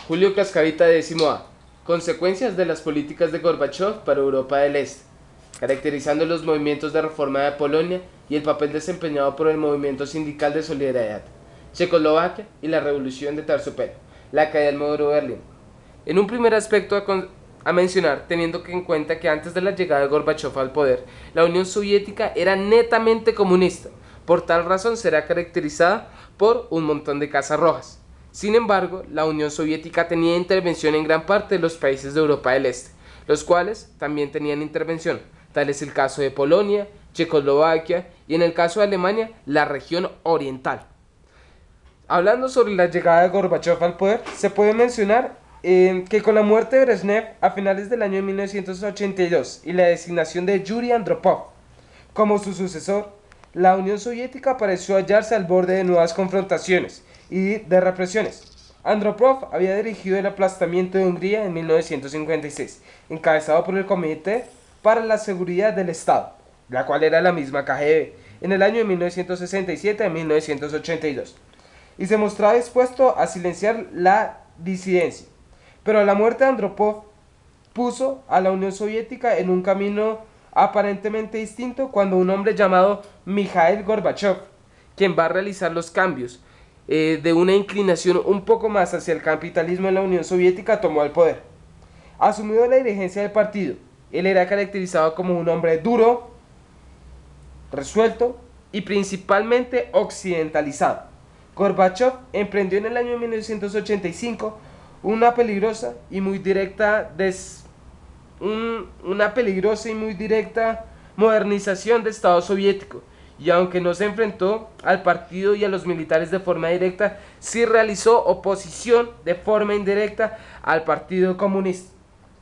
Julio Cascavita, 10A. Consecuencias de las políticas de Gorbachov para Europa del Este, caracterizando los movimientos de reforma de Polonia y el papel desempeñado por el movimiento sindical de solidaridad, Checoslovaquia y la revolución de Terciopelo, la caída del muro de Berlín. En un primer aspecto a mencionar, teniendo en cuenta que antes de la llegada de Gorbachov al poder, la Unión Soviética era netamente comunista, por tal razón será caracterizada por un montón de casas rojas. Sin embargo, la Unión Soviética tenía intervención en gran parte de los países de Europa del Este, los cuales también tenían intervención, tal es el caso de Polonia, Checoslovaquia y en el caso de Alemania, la región oriental. Hablando sobre la llegada de Gorbachov al poder, se puede mencionar que con la muerte de Brezhnev a finales del año de 1982 y la designación de Yuri Andropov como su sucesor, la Unión Soviética pareció hallarse al borde de nuevas confrontaciones y de represiones. Andropov había dirigido el aplastamiento de Hungría en 1956, encabezado por el Comité para la Seguridad del Estado, la cual era la misma KGB, en el año de 1967 a 1982, y se mostraba dispuesto a silenciar la disidencia. Pero la muerte de Andropov puso a la Unión Soviética en un camino aparentemente distinto cuando un hombre llamado Mikhail Gorbachev, quien va a realizar los cambios de una inclinación un poco más hacia el capitalismo en la Unión Soviética, tomó el poder. Asumió la dirigencia del partido. Él era caracterizado como un hombre duro, resuelto y principalmente occidentalizado. Gorbachev emprendió en el año 1985 una peligrosa y muy directa modernización del Estado soviético, y aunque no se enfrentó al partido y a los militares de forma directa, sí realizó oposición de forma indirecta al Partido Comunista.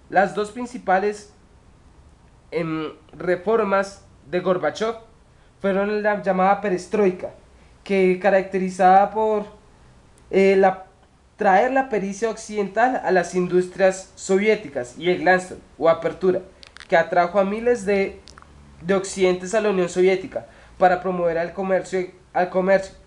Las dos principales reformas de Gorbachev fueron la llamada perestroika, que caracterizada por traer la pericia occidental a las industrias soviéticas, y el glasnost o apertura, que atrajo a miles de occidentes a la Unión Soviética para promover al comercio,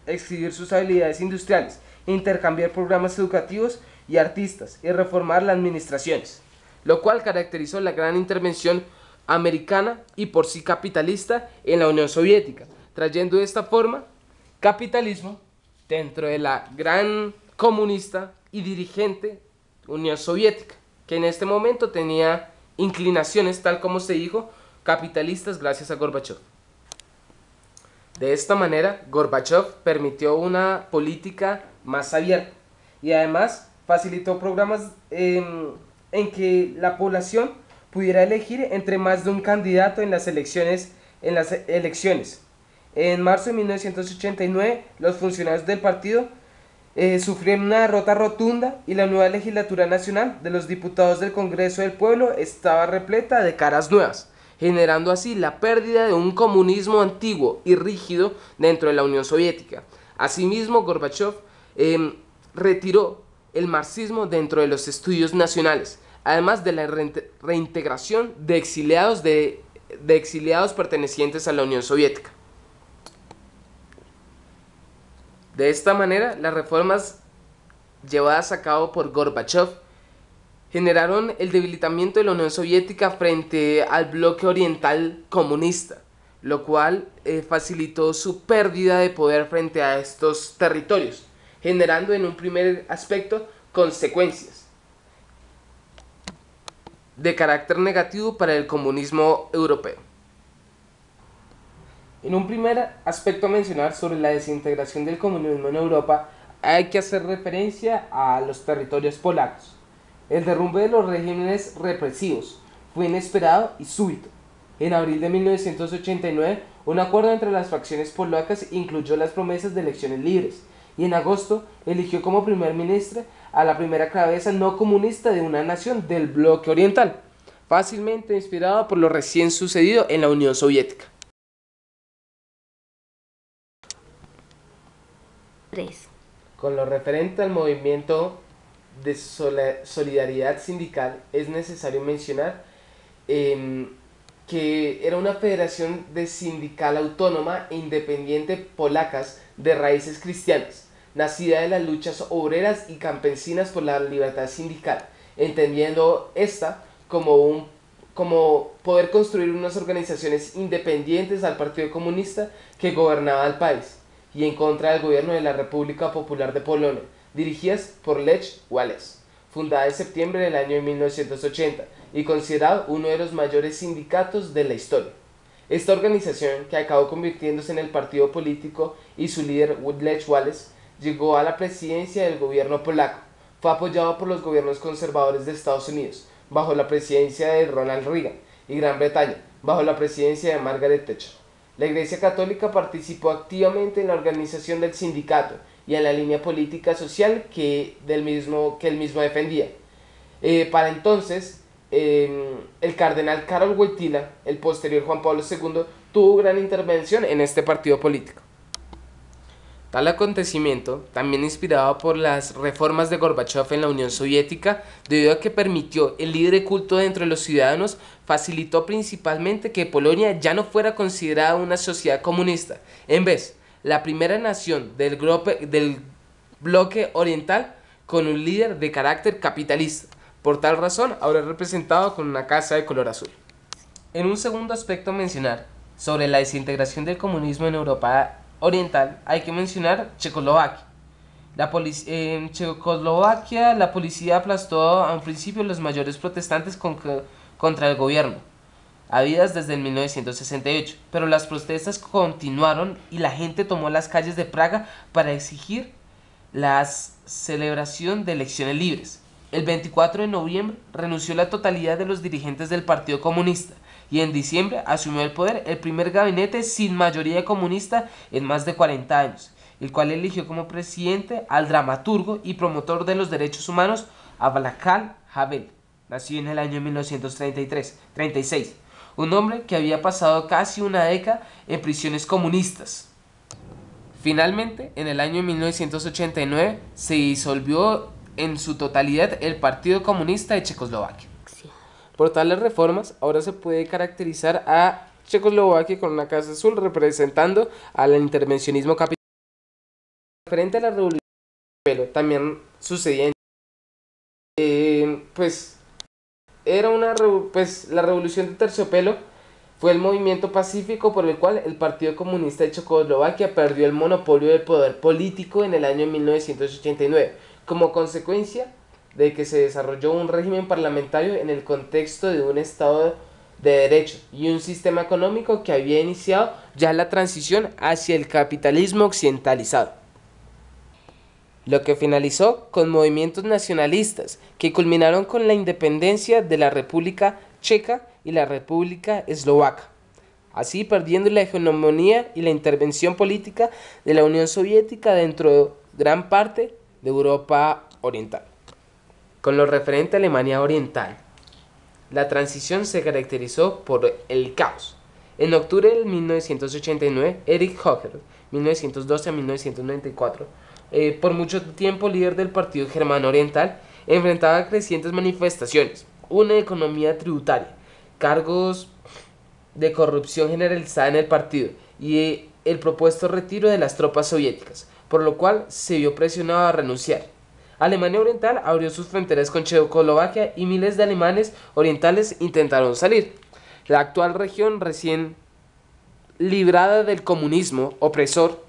exhibir sus habilidades industriales, intercambiar programas educativos y artistas y reformar las administraciones, lo cual caracterizó la gran intervención americana y por sí capitalista en la Unión Soviética, trayendo de esta forma capitalismo dentro de la gran comunista y dirigente Unión Soviética, que en este momento tenía inclinaciones, tal como se dijo, capitalistas gracias a Gorbachev. De esta manera, Gorbachev permitió una política más abierta y además facilitó programas en que la población pudiera elegir entre más de un candidato en las elecciones. En marzo de 1989, los funcionarios del partido sufrieron una derrota rotunda y la nueva legislatura nacional de los diputados del Congreso del Pueblo estaba repleta de caras nuevas, generando así la pérdida de un comunismo antiguo y rígido dentro de la Unión Soviética. Asimismo, Gorbachev retiró el marxismo dentro de los estudios nacionales, además de la reintegración de exiliados pertenecientes a la Unión Soviética. De esta manera, las reformas llevadas a cabo por Gorbachev generaron el debilitamiento de la Unión Soviética frente al bloque oriental comunista, lo cual facilitó su pérdida de poder frente a estos territorios, generando en un primer aspecto consecuencias de carácter negativo para el comunismo europeo. En un primer aspecto a mencionar sobre la desintegración del comunismo en Europa, hay que hacer referencia a los territorios polacos. El derrumbe de los regímenes represivos fue inesperado y súbito. En abril de 1989, un acuerdo entre las facciones polacas incluyó las promesas de elecciones libres, y en agosto eligió como primer ministra a la primera cabeza no comunista de una nación del bloque oriental, fácilmente inspirado por lo recién sucedido en la Unión Soviética. 3. Con lo referente al movimiento de solidaridad sindical, es necesario mencionar que era una federación de sindical autónoma e independiente polacas de raíces cristianas, nacida de las luchas obreras y campesinas por la libertad sindical, entendiendo esta como poder construir unas organizaciones independientes al Partido Comunista que gobernaba el país y en contra del gobierno de la República Popular de Polonia, dirigidas por Lech Walesa, fundada en septiembre del año 1980 y considerado uno de los mayores sindicatos de la historia. Esta organización, que acabó convirtiéndose en el partido político y su líder Lech Walesa, llegó a la presidencia del gobierno polaco. Fue apoyado por los gobiernos conservadores de Estados Unidos, bajo la presidencia de Ronald Reagan, y Gran Bretaña, bajo la presidencia de Margaret Thatcher. La Iglesia Católica participó activamente en la organización del sindicato y en la línea política social que él mismo defendía. Para entonces, el cardenal Karol Wojtyła, el posterior Juan Pablo II, tuvo gran intervención en este partido político. Tal acontecimiento, también inspirado por las reformas de Gorbachev en la Unión Soviética, debido a que permitió el libre culto dentro de los ciudadanos, facilitó principalmente que Polonia ya no fuera considerada una sociedad comunista. En vez, la primera nación del bloque oriental con un líder de carácter capitalista. Por tal razón, ahora es representado con una casa de color azul. En un segundo aspecto a mencionar, sobre la desintegración del comunismo en Europa oriental, hay que mencionar Checoslovaquia. En Checoslovaquia, la policía aplastó a un principio los mayores protestantes contra el gobierno, habidas desde el 1968, pero las protestas continuaron y la gente tomó las calles de Praga para exigir la celebración de elecciones libres. El 24 de noviembre renunció la totalidad de los dirigentes del Partido Comunista y en diciembre asumió el poder el primer gabinete sin mayoría comunista en más de 40 años, el cual eligió como presidente al dramaturgo y promotor de los derechos humanos Václav Havel, nacido en el año 1936, un hombre que había pasado casi una década en prisiones comunistas. Finalmente, en el año 1989 se disolvió en su totalidad el Partido Comunista de Checoslovaquia. Por tales reformas, ahora se puede caracterizar a Checoslovaquia con una casa azul representando al intervencionismo capitalista. Referente a la revolución de pelo, también sucedía la revolución de terciopelo fue el movimiento pacífico por el cual el Partido Comunista de Checoslovaquia perdió el monopolio del poder político en el año 1989, como consecuencia de que se desarrolló un régimen parlamentario en el contexto de un Estado de Derecho y un sistema económico que había iniciado ya la transición hacia el capitalismo occidentalizado, lo que finalizó con movimientos nacionalistas que culminaron con la independencia de la República Checa y la República Eslovaca, así perdiendo la hegemonía y la intervención política de la Unión Soviética dentro de gran parte de Europa Oriental. Con lo referente a Alemania Oriental, la transición se caracterizó por el caos. En octubre de 1989, Erich Honecker, 1912 a 1994, por mucho tiempo líder del Partido Germano Oriental, enfrentaba crecientes manifestaciones, una economía tributaria, cargos de corrupción generalizada en el partido y el propuesto retiro de las tropas soviéticas, por lo cual se vio presionado a renunciar. Alemania Oriental abrió sus fronteras con Checoslovaquia y miles de alemanes orientales intentaron salir. La actual región recién librada del comunismo opresor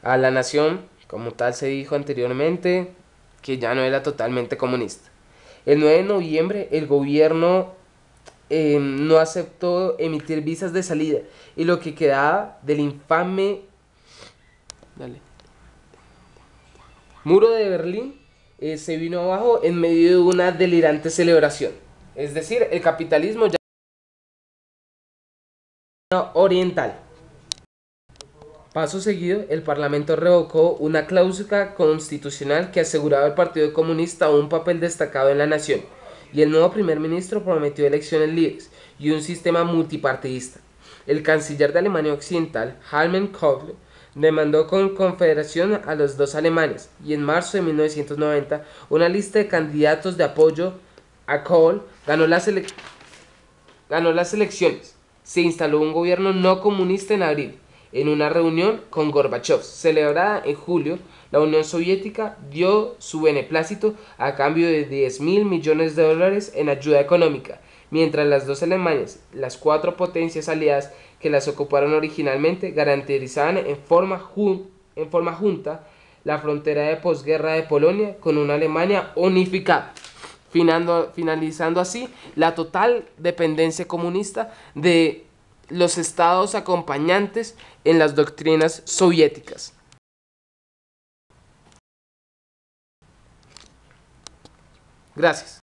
a la nación, como tal se dijo anteriormente, que ya no era totalmente comunista. El 9 de noviembre el gobierno no aceptó emitir visas de salida y lo que quedaba del infame muro de Berlín se vino abajo en medio de una delirante celebración. Es decir, el capitalismo ya oriental. Paso seguido, el Parlamento revocó una cláusula constitucional que aseguraba al Partido Comunista un papel destacado en la nación, y el nuevo primer ministro prometió elecciones libres y un sistema multipartidista. El canciller de Alemania Occidental, Helmut Kohl, demandó con confederación a los dos alemanes, y en marzo de 1990 una lista de candidatos de apoyo a Kohl ganó las elecciones. Se instaló un gobierno no comunista en abril. en una reunión con Gorbachov celebrada en julio. La Unión Soviética dio su beneplácito a cambio de 10.000 millones de dólares en ayuda económica, mientras las dos Alemanias, las cuatro potencias aliadas que las ocuparon originalmente, garantizaban en forma junta la frontera de posguerra de Polonia con una Alemania unificada, finalizando así la total dependencia comunista de los estados acompañantes en las doctrinas soviéticas. Gracias.